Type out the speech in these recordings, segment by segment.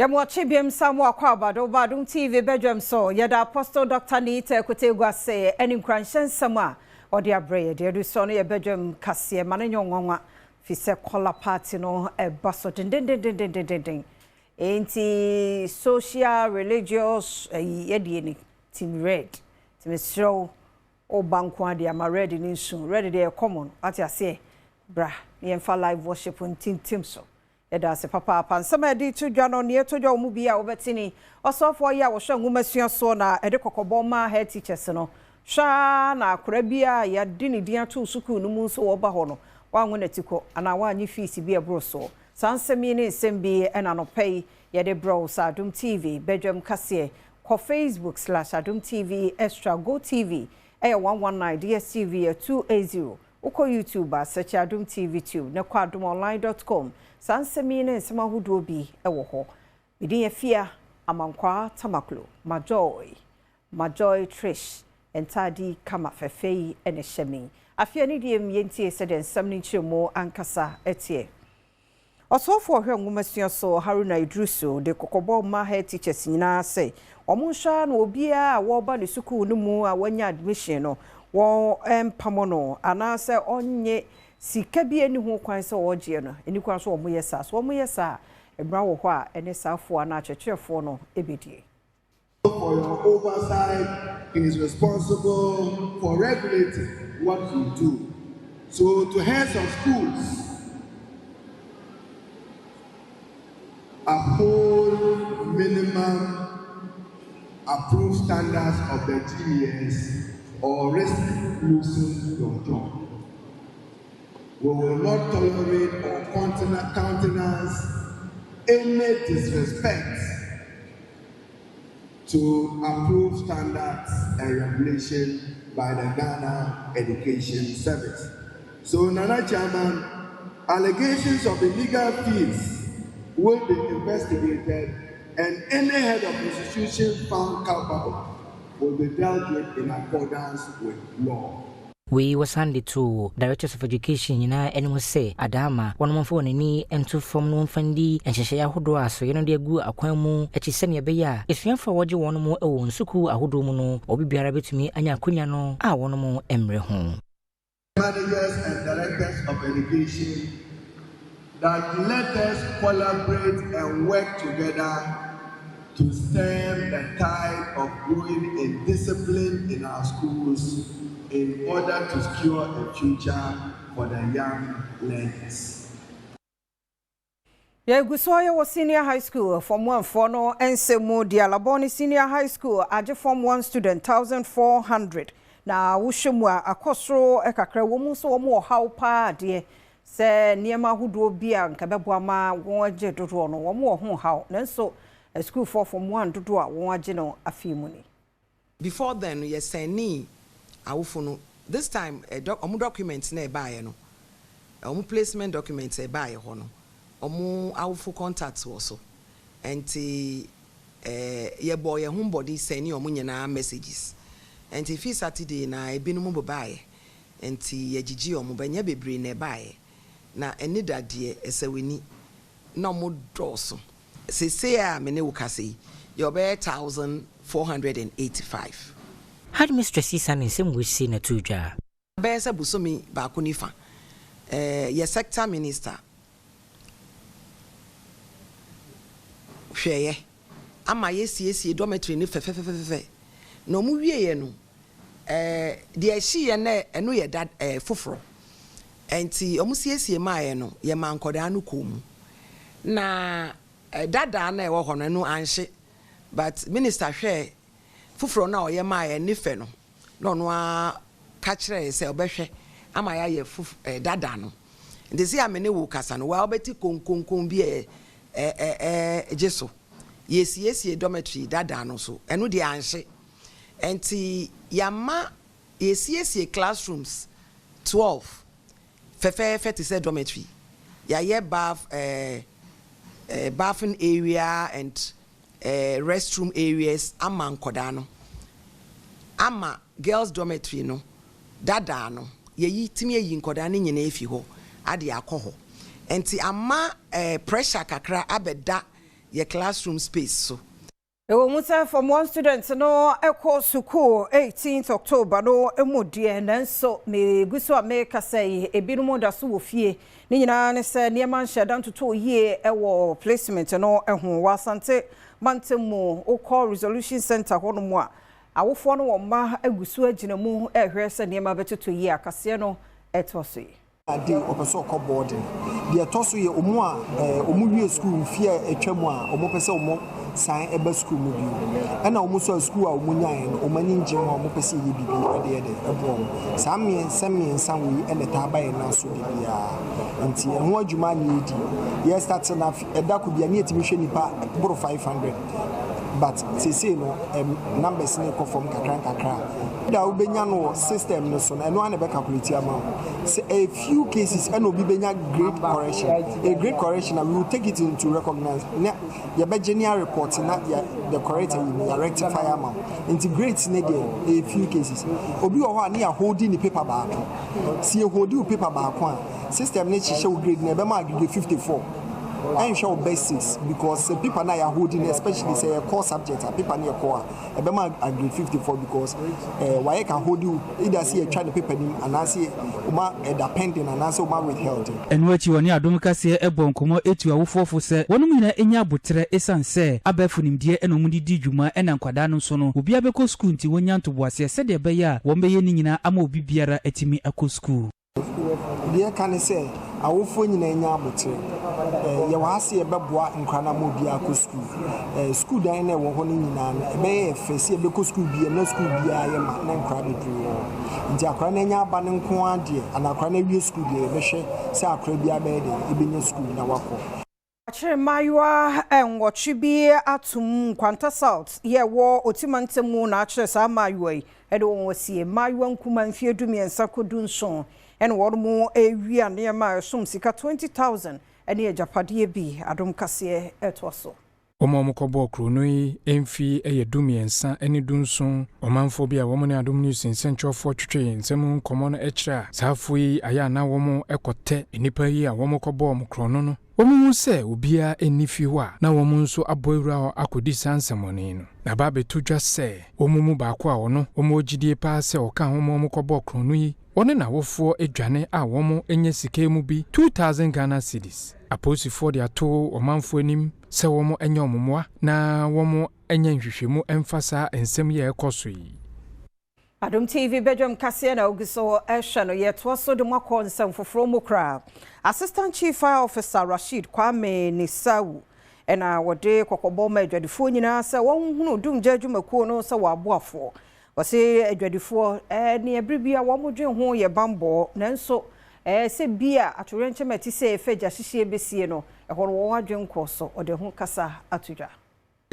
Yamwachi biem samu akwabado Badum TV Badwam so yada Apostle Dr. Nita Kutegwa say any cranshen sama or their bread de so no Badwam kase manenyo nwanwa fi se kola party no e baso den enti social religious yede ni team red team show o banko ade ama red ni nsu red dey common ati ase bra yemfa live worship on team so Eda se papa pansama di tudwa no ne tudwa mu bia obetini osofo ya wo hwe ngumasua so na ede kokobo ma Headteachers no hwa na akora bia ya di ne dia to sukuu no mu so wo ba ho no wanwo na tiko ana wanyi fees bia bro so sansemi ne sembi ena no pay ya de bro sa Adom TV Badwam kase ko Facebook/Adom TV extra go TV 119 DSTV 280 uko YouTube search Adom TV 2 na kwa adomonline.com Sansemi ne nsema hudo bi ewo ho bidin afia amankwa tamaklo majoy trish entadi kama fefei ene hyemi afia ne die mientie se den nsam ne chiremo ankasa etie osofo hwe ngumasua so Haruna Idruso de kokobo ma Headteachers nyina se omunsha na obia wo ba ne sukuu no mu a wanya admission no wo empamono anase onye sika bi eni ho kwan se oje no eni kwan so omuyesa so omuyesa ebra wo ho a ene safo na achechefo no ebedie. For your oversight, he is responsible for regulating what you do. So to heads of schools, uphold minimum approved standards of the GES or risk losing your job. We will not tolerate or countenance any disrespect to approved standards and regulation by the Ghana Education Service. So, Nana Chairman, allegations of illegal fees will be investigated and any head of institution found culpable will be dealt with in accordance with law. We was handed to Directors of Education in anyone say Adama, one month for any and two from no fundy and Shaya Hudua, so you know the good aquamu, at Chisenia Beya. If you for what you want more own Suku, Ahudomono, or be rabbit to me, and Yakunyano, I want more Emre home. Managers and Directors of Education, that let us collaborate and work together to stem the tide of growing indiscipline in our schools in order to secure a future for the young learners. Gusoya was senior high school from 1 for no and Semo Dialaboni senior high school aje form 1 student 1,400. Na wushimwa akosro ekakra womu so womu haw pa de se niema hudo bia nka beboama won age dodo no womu ho haw nanso school for form 1 dodo a won age no afimuni. Before then you send awufono this time documents na ebaye no placement documents ebaye ho no awufo contacts wo so enti ye boy ho body send nyina messages enti fi Saturday na ebinum bobaye enti ye gigi banya bebre na ebaye na eni dade esaweni na doso sese a me ne wo kase ye obe 1,485. Had Mistress Isan in some wish seen a tuja. Besa Busomi Bakunifa, your sector minister. Share, am I yes, dormitory ni fe. No movie, no. Dear she and no your dad fufro. And see, almost yes, ye my no, your man Kodanu kum. Na dada na wa hono no anhye, but minister share. Fufro na oye ma ye nife no no a ka kire se obehwe ama ya ye dada no ndesi amene wo kasa no wa obeti konkonkon bi jeso yes dormitory dada no so eno de anhye enti yama yes classrooms 12 fefe te se dormitory ya ye bathing area and restroom areas ama nkoda no ama girls dormitory no dada no ye timi yi nkoda ne nyina efi ho ade akọ ho enti ama pressure kakra abeda ye classroom space so Musa from one student no echo school 18th October no emudie nanso me guso America say ebinumo da so wofie ni nyina ne se ne man shedan to ye ewo placement no ehun wasante mantemu okọ resolution center hono mu a awofo no woma agusu agina mu ehwe se ne ma betoto ye akase no etoso ade opeso ko boarding de etoso ye omu a omu wie school fie etwam a omu pese omu sign eba school mu bi e na omu so school a omu nyan no omani nje ho omu pese ye bibi ede ebom samien sanwe e leta abaye na so bibia nti ho adwuma ni edi ye start na eda ko bia ni etimi hwe nipa bro 500 but say no numbers ne ko from kakra da ubenya no system no so na no an be calculate am say a few cases and obi benya great correction a great correction and we will take it into recognize ya be general report na the correct will be rectify am integrate ne there a few cases obi wo ho na ya holding the paper back see holding paper back one system ne chi show grade na be ma grade 54 and show basics because people now are holding, especially say a core subject, people near core. A bema grade 54 because why can hold you either see a child paper and I see uma depending and also uma withheld. And what you want Adom kase ebon komo etu awofo se wonu nyina enya botre esan se abafunim die enomudi di dwuma ena nkwada no so no obi abeko school nti wonya ntoboase se de be ya wo mbeye ni nyina ama obi biara etimi akọ school. Dear can say awofo nyina enya abotre ye waase ye beboa nkrana mo bia ko school school dan na wo ho ni nyina na ebe ye fese be ko school bia na school bia ye ma na nkra be dru nti akra na enya aba ne nko ade ana akra na wie school bia be hwe se akra bia be de ebenya school na wako Achire maywa enwochi bi atum kwanta south ye wo otimantemu na achire sa maywa yi ede won wasie maywa nkuma mfie dumiensa kodu nson ene wo mu ewia ne ma sum sika 20,000 ene ejapade bi Adom kase etoso Omomokobo kronoi emfi dumiensa ene dunson omanfo bi a wo ne Adom news nsentwofo twetwe nsem komo no ekira safoi aya na wo mo ekote enipa yi a wo mokobo omkrono no Omu se obia enifi wa na wo nso aboyura akodi sansemoni no na ba betudwa se omumu baako a ono omogidie pa se oka homo mkobo kronu yi one na wofo edwane a wo enye sika mu bi 2000 Ghana cedis aposifo de ato omanfo anim se wo enye ommoa na wo enye nhwehwemu emfasa ensem ye ekoso yi Adom TV Badwam kase na ogiso ehwe no yetoso de mwakọ nsem foforo mukra Assistant Chief Fire Officer Rashid Kwame Nisawu ena wode kokobo ma adwadifo nyina se won hunu dum jadwumakuo no se waboafo wose adwadifo ne ebribia wo modwen ho ye bambo nanso se bia atorenche mati se efeja hihie besie no ehoro wo adwen koso ode ho kasa atudwa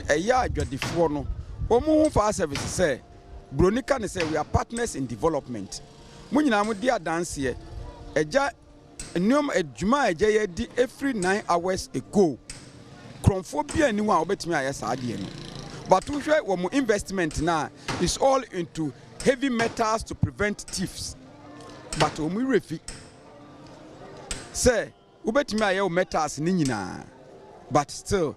eya adwadifo no omu hu fa service se Bronika ne say we are partners in development. Munyina mu dia dance ye. Eja enum adwuma eja ye di every 9 hours ago. Kromphobia ni wa obetimi ayesa ade no. But we hwe wo mu investment na is all into heavy metals to prevent thieves. But omu refi say obetimi aye o metals ni nyina. But still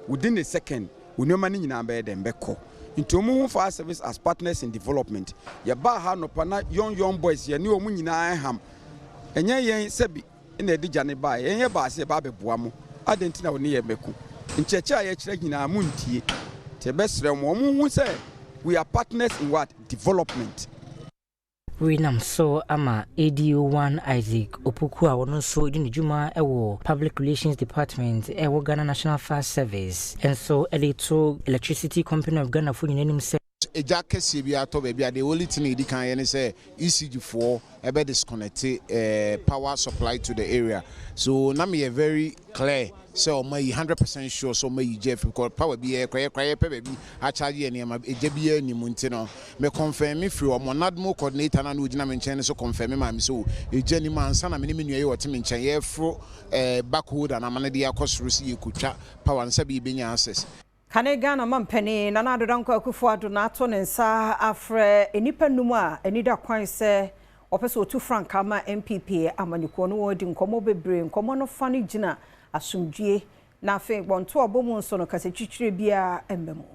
within a second we no mani nyina be dem beko. Into move for service as partners in development. Ya ba ha no pana young boys ya ni omu nyina ham. Enye yen sebi ina edija ne ba enye ba se ba beboa mo. Adenti na woni ye meku. Ncheche aye kire nyina mu ntie. Te besre mo hu se we are partners in what? Development. Winam so ama ADO1 Isaac Opoku a wono so di njuma ewo Public Relations Department ewo Ghana National Fire Service and so Electro Electricity Company of Ghana for name say eja kese bi ato be bia the only thing e di kan ye ne say ECG4 ebe disconnect power supply to the area so na me very clear so my 100% sure so my Jeff because power be cry pe be a charge ye niam eja bi ani mu nti no me confirm me free o monadmo coordinator na no gina me nchen so confirm me so eja ni mansa na me ni nua ye wote me nchen ye fro backhold na amane de yakosoro si ye kutwa power nsa bi benya access Kane Ghana mampeni na na dodanko akufo ado na ato ne nsa afre enipa numu a enida kwan se opese otu frank ama MPP amaniko no wodi nkomo bebre nkomo no fa ne gina asumdue na afi bonto obomu nso no kase twitwire bia embemu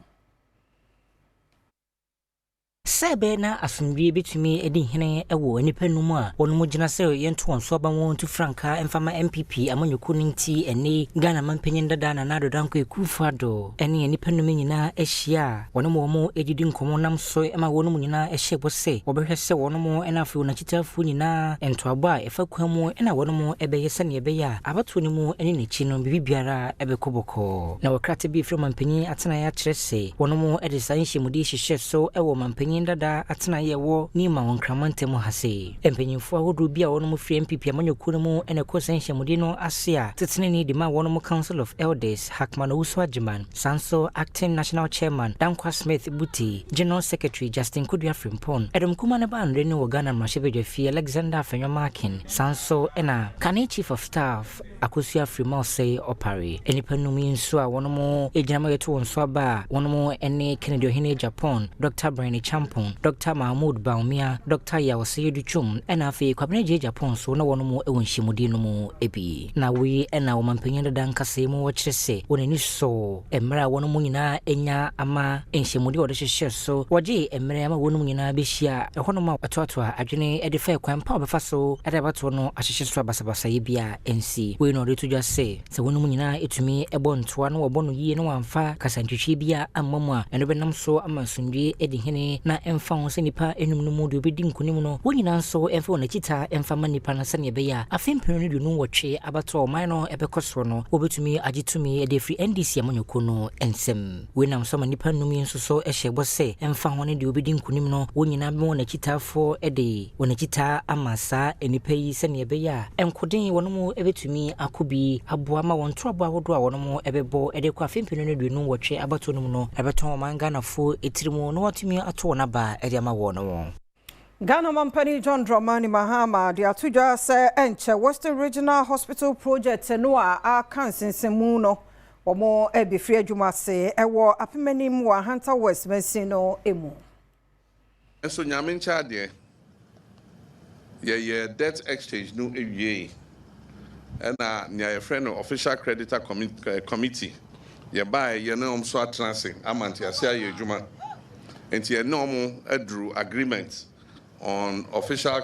Sebe na asumdwe betumi edi hene ewo anipa num a wono gina se yento onso aba won tu franka emfama MPP amanyuko ninti ene Ghana mampanyin dada na nado danko ekufado ene anipa num nyina ehia wono mo ejidi nkomo nam so ema wono nyina ehye bose obehwe se wono mo ena afi wona chitafu nyina entoaba efa kwamu ena wono mo ebeye se ne ebeya abato ni mu ene nechi no bibiara ebekoboko na wakrate bi from mampanyin atena ya kyerese wono mo edisa nhemudi hihye so ewo mampanyin dada atena yewo ni ma wonkramante mo hase empanyimfo ahodo bia wono mo free MPP amanyoko mu ene ko senhemudi no ase a tetene ni di ma wono mo Council of Elders Hakman Owusu-Agyman Sanso Acting National Chairman Dankwa Smith Buti General Secretary Justin Kudua Frimpon Adom Kumane Bandre ni Wogana Mashebedwafi Alexander Fenyomakin Sanso ena Kane Chief of Staff Akosua Frimose Opare enipanumi nso a wono mo ejinama yeto wonso aba wono mo ene Kennedy Ohene Japan Dr. Brainy Champon Dr. Mahmoud Baumia Dr. Yawase Duchum ena afi kwabene je Japan so na wono mo ewonhyemudi no mo ebi na we ena wo mampanyin dada nkase mo wo kyerese wonani so emra wono mo nyina enya ama enhyemudi wo de hyehye so woje emra ama wono mo nyina behia ehono ma atoato adwene edifa kwampa obefa so edebato no ahyehye so abasabasa ye bia ensi we no de to just say se wono mo nyina etumi ebo ntoa no wo no yie no wamfa kasantwetwe bia amamu a eno benam so amasundwe edi hene na emfa ho se nipa enum no mu de obedi nkunim no wonyina nso emfa wona kita emfa ma nipa na se ne be ya afempenu ne du no wotwe abato man no ebekosoro no obetumi agitumi ede free NDC amanyoko no ensem we nam so ma nipa num nso so ehye bose emfa ho ne de obedi nkunim no wonyina be wona kitafo ede wona kita amasa enipa yi se ne be ya enkoden wono mu ebetumi akobi aboa ma won trobo ahodo a wono mu ebebo ede kwa afempenu ne du no wotwe abato no no ebeton manga na fo etirimu no watumi ato na ba ede ama wono Ghana Mampani John Dramani Mahama de atujwa se enche Western Regional Hospital Project no a kansensenmu no omo ebefri adwuma se ewo apemanim wa Hunter West Mercy no emu eso nyame ncha de ye debt exchange no ewie na nya friend official creditor committee ye buy ye no omso atranse amanti ase aye adwuma enti ye no mo adru agreement on official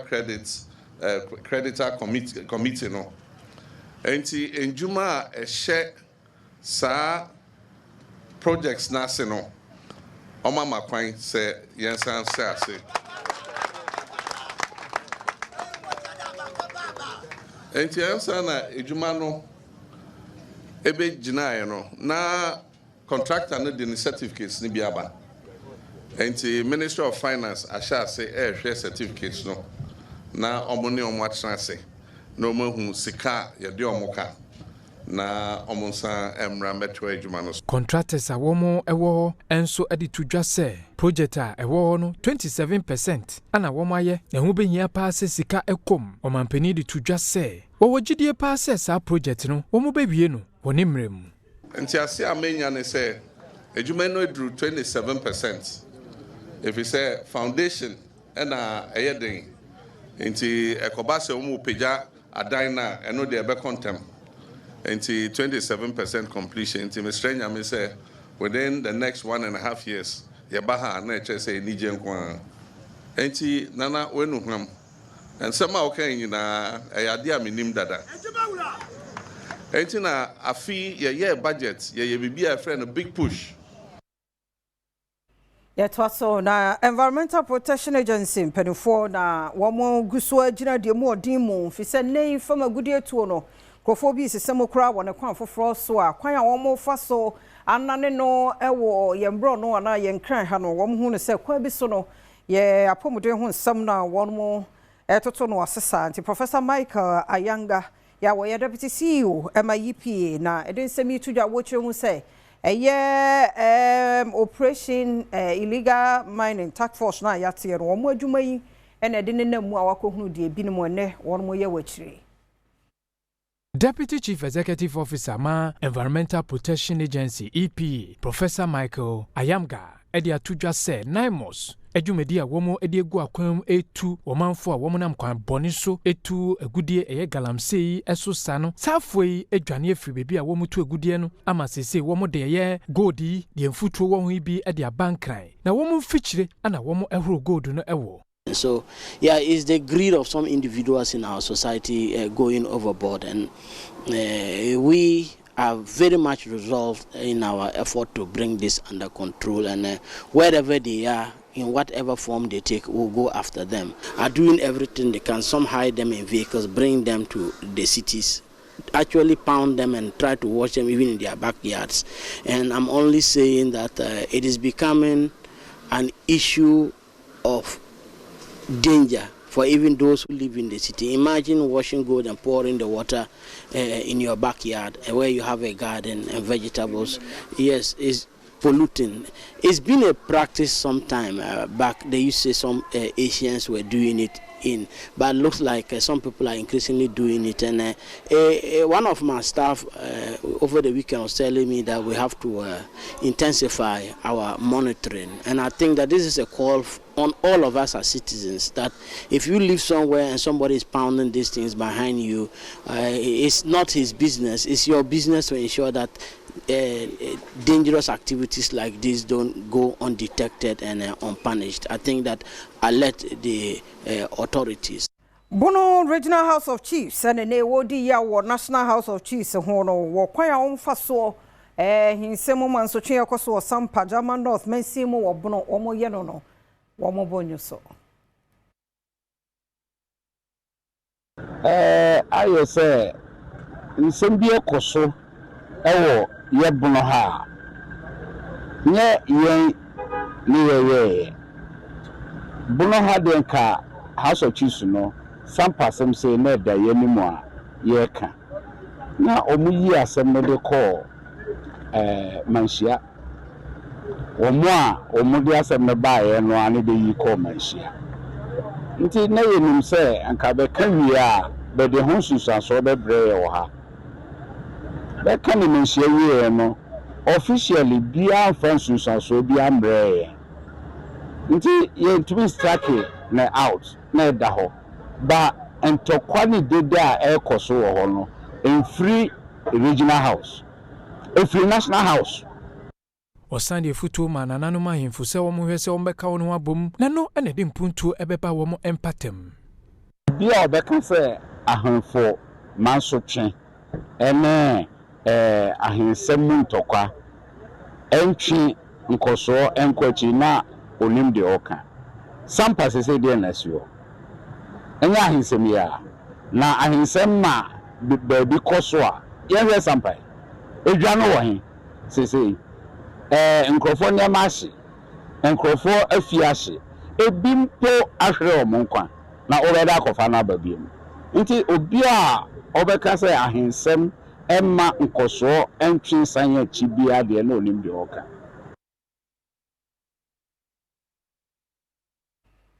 creditor committee no enti enjuma a share sa projects na se no oma makwan se yensan se ase enti yensan na enjuma no ebe gina no na contractor no the certificates ni biaba enti Ministry of Finance asha say share certificates no na omoni omwatra say no mahu sika ye de omoka na omonsa emra meto adwuma no contractors awomo ewo enso edi tudwa say project a ewo no 27% ana womo aye na hu behia paase sika ekom omampani di tudwa say wo gidie paase sa project no womo bewie no woni mrem enti ase amenya ne say adwuma no edru 27%. If you say foundation and ayedin into ekobase umu peja adina and no de be contem into 27% completion into Mr. Nyame say within the next 1.5 years yabaha na say nije nkwa enti nana wenu hwam and sama okay na ayade aminim dada enti na afi ye budget ye bibia friend a big push. Yetwaso na Environmental Protection Agency penifo na womo guso agina de mu odimu fi se nei fama gudie tuo no krofo bi sesemo kura wona kwan foforo so a kwan a womo fa so anane no ewo yembro no na yenkran ha no womo hu no se kwa bi so no ye apomode hu nsam na womo etoto no asesa anti Professor Michael Ayanga ya wo ye deputy CEO MIP na edensemi tudwa wochwe hu se operation illegal mining task force na yate no wo adwuma yi ene de ne mu awakohunu de binimo ne won mo ye wachire. Deputy Chief Executive Officer ma Environmental Protection Agency EPA Professor Michael Ayanga edi atudwa se 9 months adwumadi a wɔn de egu akwan etu wɔmanfo a wɔn nam kwan bɔne so etu agudie ɛyɛ galamsey yi ɛso sa no saafo yi adwane afiri beebi a wɔn tu agudie no ama sese wɔn de ɛyɛ gold yi deɛ mfutuo wɔ ho yi bi de abankran na wɔn mfikyire ana wɔn ɛhoro gold no ɛwɔ. So, yeah, it's the greed of some individuals in our society going overboard, and we are very much resolved in our effort to bring this under control, and wherever they are, in whatever form they take, we'll go after them. Are doing everything they can. Some hide them in vehicles, bring them to the cities, actually pound them and try to watch them even in their backyards. And I'm only saying that it is becoming an issue of danger for even those who live in the city. Imagine washing gold and pouring the water in your backyard where you have a garden and vegetables. Yes, it's polluting. It's been a practice some time back. They used to say some Asians were doing it but it looks like some people are increasingly doing it. And one of my staff over the weekend was telling me that we have to intensify our monitoring. And I think that this is a call on all of us as citizens, that if you live somewhere and somebody is pounding these things behind you, it's not his business. It's your business to ensure that dangerous activities like this don't go undetected and unpunished. I think that I let the authorities. Bono Regional House of Chiefs and ne wodi ya wo National House of Chiefs ho no wo kwan a wonfa so hinsemo man so twen yakoso Sam Pajama North mensimu wo bono omo ye no wo mo bonyo so ayo se nsem bi ekoso ewo ye bono ha nye yen ni ye bono ha den ka House of Chiefs no some person say na da ye ni mo a ye ka na omuyi asem no de call manhia omo a omudi asem no ba ye no ane de yi call manhia nti na ye nim say anka be kan wi a be de ho susanso be bre ye wo ha be kan ni manhia wi no officially bia fan susanso bia mbre ye nti ye tumi strike na out na da ho ba entokwa ni dede a ekoso wo ho no in free regional house a free national house Osande futu mananano mahimfu se wo hwe se wo beka wo no abom na no ene de mpuntu ebeba wo mo empatem bia obeka se ahanfo manso twen ene ahinsem ntokwa entwi nkoso enkwachi na onim de oka sampa se se de na siwo enya ahinsem ya na ahinsem ma baby koso a ye sampa edwa no wo hin se nkrofo ne mashi nkrofo afiashi ebimpo ahwere omonkwa na obeda akofa na babiem nti obi a obeka se ahinsem emma nkoso entwi sanya chibia de na onim de oka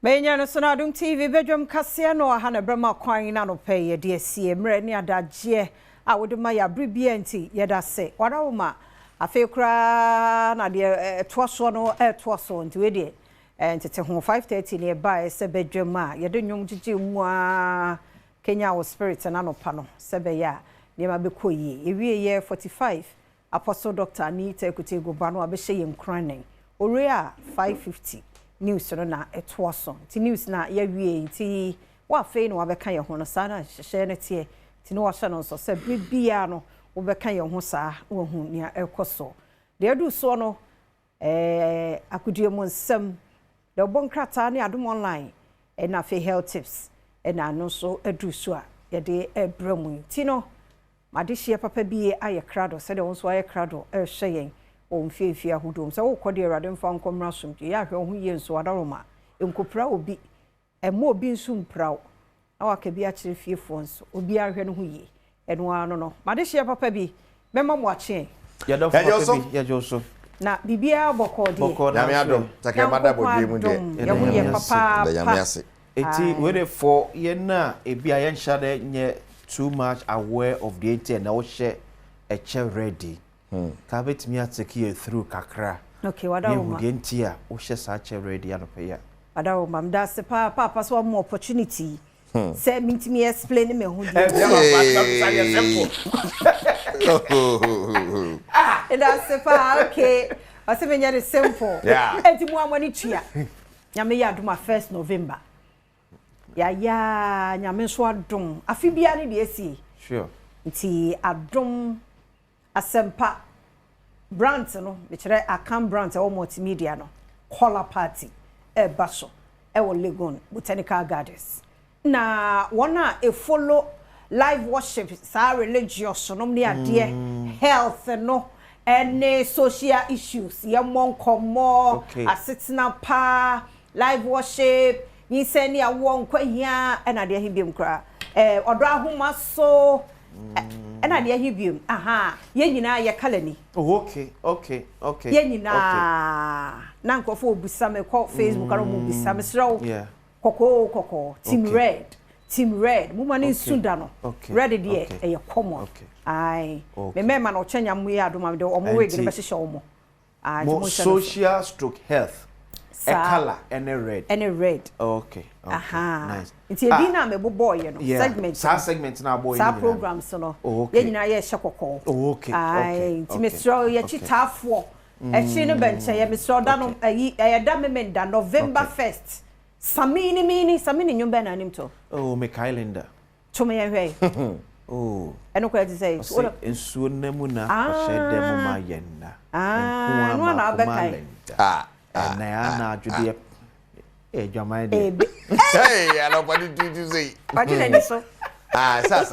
Menya no sona Adom TV Badwam kase no aha na brema kwan na no peye de asie mre ne adagye a wodema ya bribia nti yeda se warawoma afekra na de toaso no toaso nti we de ntete ho 5:30 ne ba se Badwam a yede nwom gigi mu a Kenya wo spirit na no pa no se be ya ne ma be koyi ewie ye 45 Apostle Dr. Anita Ekutego ba no abehye ye nkranen ore a 5:50 news no na etoaso ti news na ya wie ti wa fe no abeka ye ho no sa na hye ne tie ti no wa hye no so se bibia no wo beka ye ho sa wo hu nia ekoso de adu so no akudie mo nsem de bonkrata ne Adom online na fe health tips na no so adu so a ye de ebramu ti no madehye papa bi aye krado se de won so aye krado hye yen o mfiefi ahudom se wo kode awrade mfa nkomra somdwe ya hwe ho ye nso adaroma enkopra obi emo obi nsumpra na waka bi a kire fiefo nso obi ahwe no ho ye eno ano no madehye papa bi mema mo ache ya joso na bibia bokode na me Adom take mada bodwe mu de ya mu ye papa da ya me ase eti we for ye na ebi a ye nhade nye too much aware of the intent na wo hye eche ready ka betimi atake you through kakra Okay, wadawo. Ye ntia wo hye sa che ready anope ya. Wadawo mam da se papa so more opportunity. Say me to me explain me who That's simple. Okay. I say me nyare simple. Yeah. Enti mu amani tua. Nyame ya adom 1st November. Ya nyame so adom. Afi bia ne de esi. Sure. Nti adom asempa brands no, me kire Akam brands e wo multimedia no. Color party e baso e wo Legon Botanical Gardens. Na wana e follow live worship sa religious no ne ade health no any social issues yamon komo asetna pa live worship yin se ne awon kwahia e na de hibiem kra odo ahoma so e na de hibiem aha ye nyina ye kala ni okay ye nyina na nkofo obusa me ko Facebook ara mo busa me sro Koko Team Red muma ni sunda no red de e ye common ai me mema no chenya mu ya do ma de omo we gire be hye omo mo social stroke health a color and a red okay nice nti edi na me boy no segment na boy ni programs no ye nyina ye hye kokko ai nti me sro ye chitafo e chi no benche ye me sro da no ayi ye da me da November 1st Samini nyumba na nimto. Oh, me Kylinda. Chome ye Oh. Eno kwa say. Ensuo nemu na kwashede mu ma yenda. No na abekai. Na ya na adwude dwamai de. Hey, I don't want to say. What did I so? Sasa.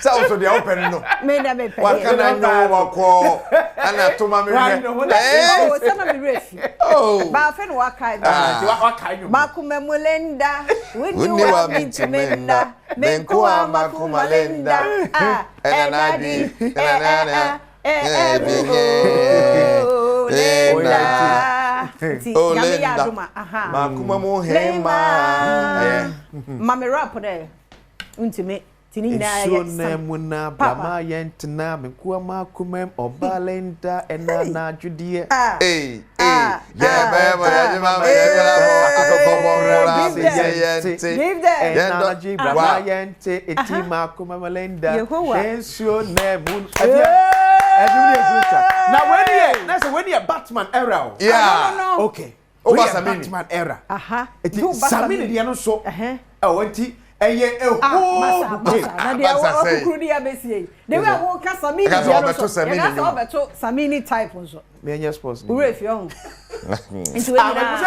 Sasa so dia open no. Me na me pe. Wa kana nyo wa ko. Ana to ma me. Oh, sana me refi. Oh. Ba fe no wa kai ba. Wa kai no. Makumemulenda. Wini wa mintimenda. Menkuwa makumalenda. Enadi. Lenda. Aha. Makumamu hema. Mame rap there. Untime tini na ya muna brama yentina menkuwa makumem obalenda ena na adwudie yeah baba ya mama ya akokobora siyente ena ji brama yente eti makumemelenda ensio na mun na when you Batman era okay Batman era eti Samini dia no so wenti eye masa na dia wo kukuru dia besie de we wo ka Samini dia no so ya ka obeto Samini type nso me anya sports ni we fi on into we na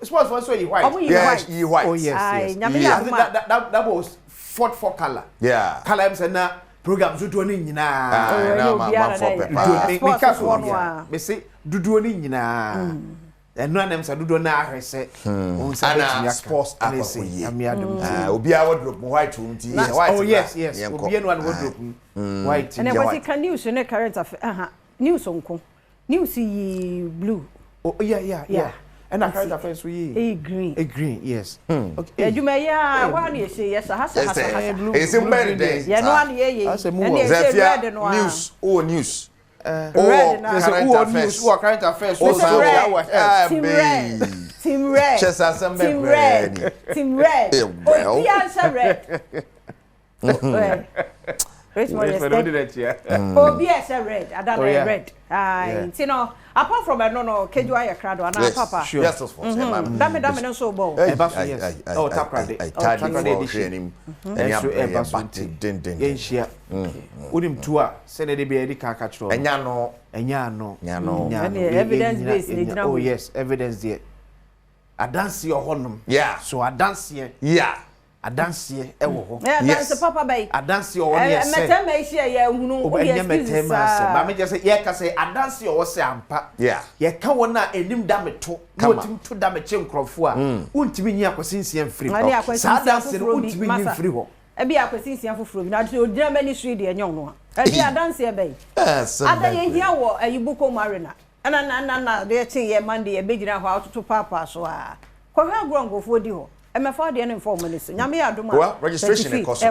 sports for so you white yes you white oh yes that was fought for color color am say na program so do ni nyina na ma for pepper me say dudu ni nyina eno anem sa dudu na ahwese on say ana sports akwakoye obi a wardrobe white unti white oh yes obi no wardrobe white and what can news ne current affair news onko news yi blue oh yeah and a current affairs we green yes okay ejuma ya wa na ehye yes ha is it better day ya no na ye red no news news red na news current affairs team red oh yeah red Obi ese red, adana red. You know, apart from no keju ya crowd and papa. Yes, of course. Dame no so bo. Yes. Oh, takrade. Training. Yenhia. Unim toa, send the be ka ka chro. Enya no. Evidence based. Oh yes, evidence there. I dance your honum. Yeah. So I dance here. Yeah. Adansie ewo ho yes papa bay adansie o won yes metema ehia ya hunu o be metema se ba me just ye ka say adansie o se ampa ye ka wona enim da meto no tim to da me che nkrofo a untimi nyi akosinsia mfiri ho sa adansie no untimi nyi mfiri ho e bi akosinsia foforo bi na do odina mani street de enyon no e bi adansie bay ada ye hia wo ayibuko marina na de che ye Monday e begina ho atoto papa so a ko ha grongofo di ho emefa de no inform minister nyame adoma registration e cost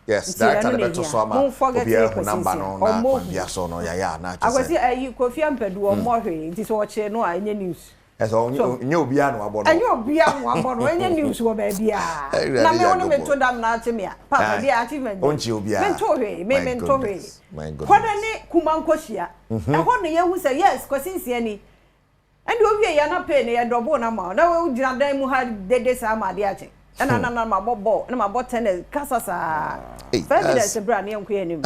Yes, director Beto Soma. Obia who number no na kwambia so no ya na I was here Kofi Ampedu or more it is what no any news. As on you bia no abono. And you bia no abono any news wo ba bia. Na me woni me to dam na ate me a. Papa bia achievement. Onchi obia. Mento he. My God. Kwada ni kumankohia. E ho no ye hu say yes kwasinsia ni. And you be ya na pay na ye double na ma. Na we gina dan mu ha dede sa ma de ache. Na ma bobo na ma tennis kasa sa. Evidence bra na yenko anim.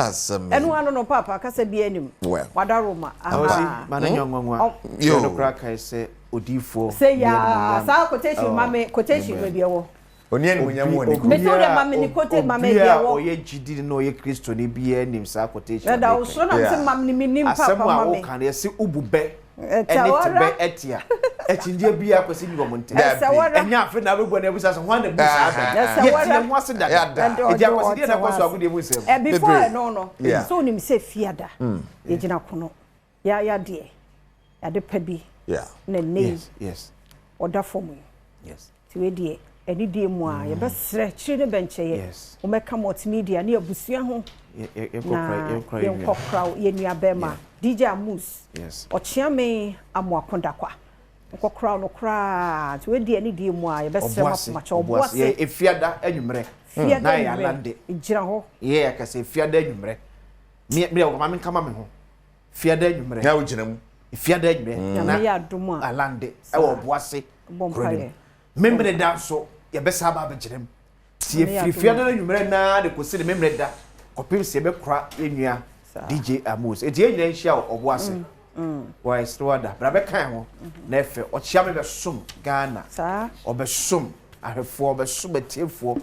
Enu ano no papa kasa bi anim. Wadaroma. Aha. Ma na nyonwa. Yo no crack say odifo. Say ya sa quotation mame quotation we bi wo. Oni enu nyamu oni. Me so de mame ni quote mame bi wo. Oye gidi no ye Kristo ni bi anim sa quotation. Da o so na say mame ni minim papa mame. Asem a o kan ye say ubube. Enitbe etia. Etindie bia kwesi ni gomonte. Enya afi na bebo na ebusa so hwan na busa ada. Yes, mo ase da. Eja kwesi die na kwaso agudi ebusem. Before no. So nim say fiada. Ye gina kono. Ya de. Ya de pabi. Yeah. Na name. Yes. Oda form. Yes. Ti we die. Eni die mu a ye be sre chire ne benche ye. O meka multimedia na abusua ho. Ye kokra ye nua bema. DJ Amus. Yes. Ochiame amwakonda kwa. Nkokra no kra. Ti we die ni die mu a ye be sre macha oboase. Ye efiada anwumre. Na ya lande. Ejira ho. Ye akase efiada anwumre. Me o mama nkama me ho. Fiada anwumre. Na wo gina mu. Fiada anwumre. Na ya adom a. Alande. E wo boase. Bompaye. Membre da so ye be sa ba begirem. Ti fiada anwumre na de ko se de membre da. Kopim se be kra enua. DJ Amus. Eti enyi nhia oboase. Why Strada? Brabe kan ho. Na efe ochia me be som Ghana. Sa. Obesom ahefo obesom etiefo.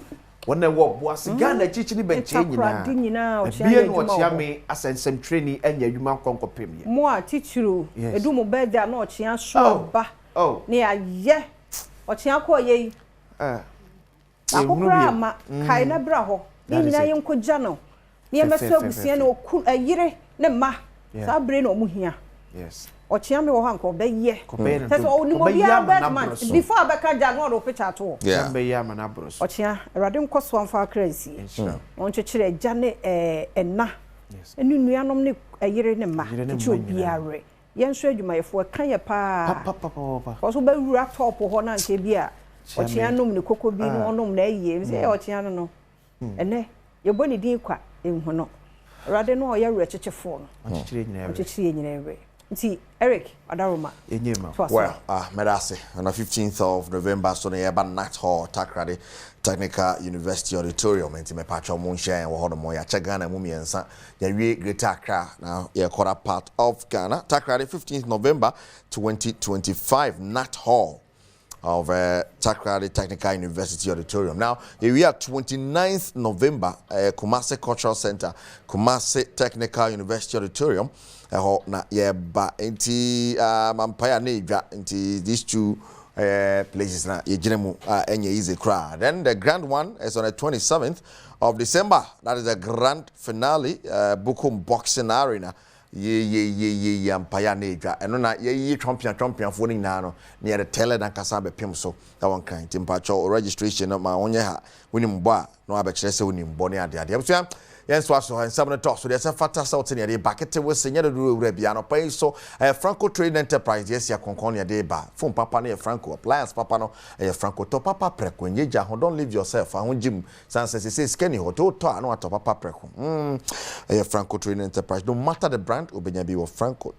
Wona wo oboase Ghana chichi ni benche nyina. Bie no ochia me asensem training enya adwuma konkopem ye. Mo a tichiro edu mo birthday na ochia so ba. Ne aye. Ochia ko ye. Akokra ama kai na bra ho. Ni nyina ye nkogya no. Ni emeso abusia na oku ayire ne ma sa bre na omuhia. Yes. Ochia me wo hanko be ye. Tese oni mo bia Batman before abeka ja no ro picture to. Be ye ma na bros. Ochia erade nkoso amfa crazy. On chechire ja ne enna. Enu nuanom ne ayire ne ma. Chi obiare. Yenso adwumayefo kan ye pa. Oso be wura top ho na nke bia. Ochia nom ne kokko bi no onom na aye. Say ochia no no. Ene ye boni din kwa enhu no. Erade no ye rechechefo no. Ochechire nyina ewe. Nti Eric Adaroma. Well, medase on the 15th of November so near Night Hall Takrade Technical University Auditorium enti me patcho mo nhia wo hodo mo ya chagana mu miensa ya wie Greater Accra now ya quarter part of Ghana. Takrade 15th November 2025 Night Hall of Takrade Technical University Auditorium. Now, we are 29th November, Kumasi Cultural Center, Kumasi Technical University Auditorium. Na ba enti mampaya neja enti these two places na yejinemu enye easy crowd. Then the grand one is on the 27th of December. That is the grand finale, Bukum Boxing Arena. Ye ampaya neja eno na ye champion for ni no near the tele na kasa be pim so that one kind timpacho registration ma onye ha wonim bo a no abekire se wonim bo ne ade so yen so aso ensam no talk so there's a factor out near the bucket we senya do ura bia no pay so Franco Trade Enterprise yes ya konkon ya de ba phone papa na Franco appliance papa no Franco to papa preko nyeja ho don't leave yourself ahun jim sanse say skinny ho to no ato papa preko Franco Trade Enterprise no matter the brand obenya bi wo Franco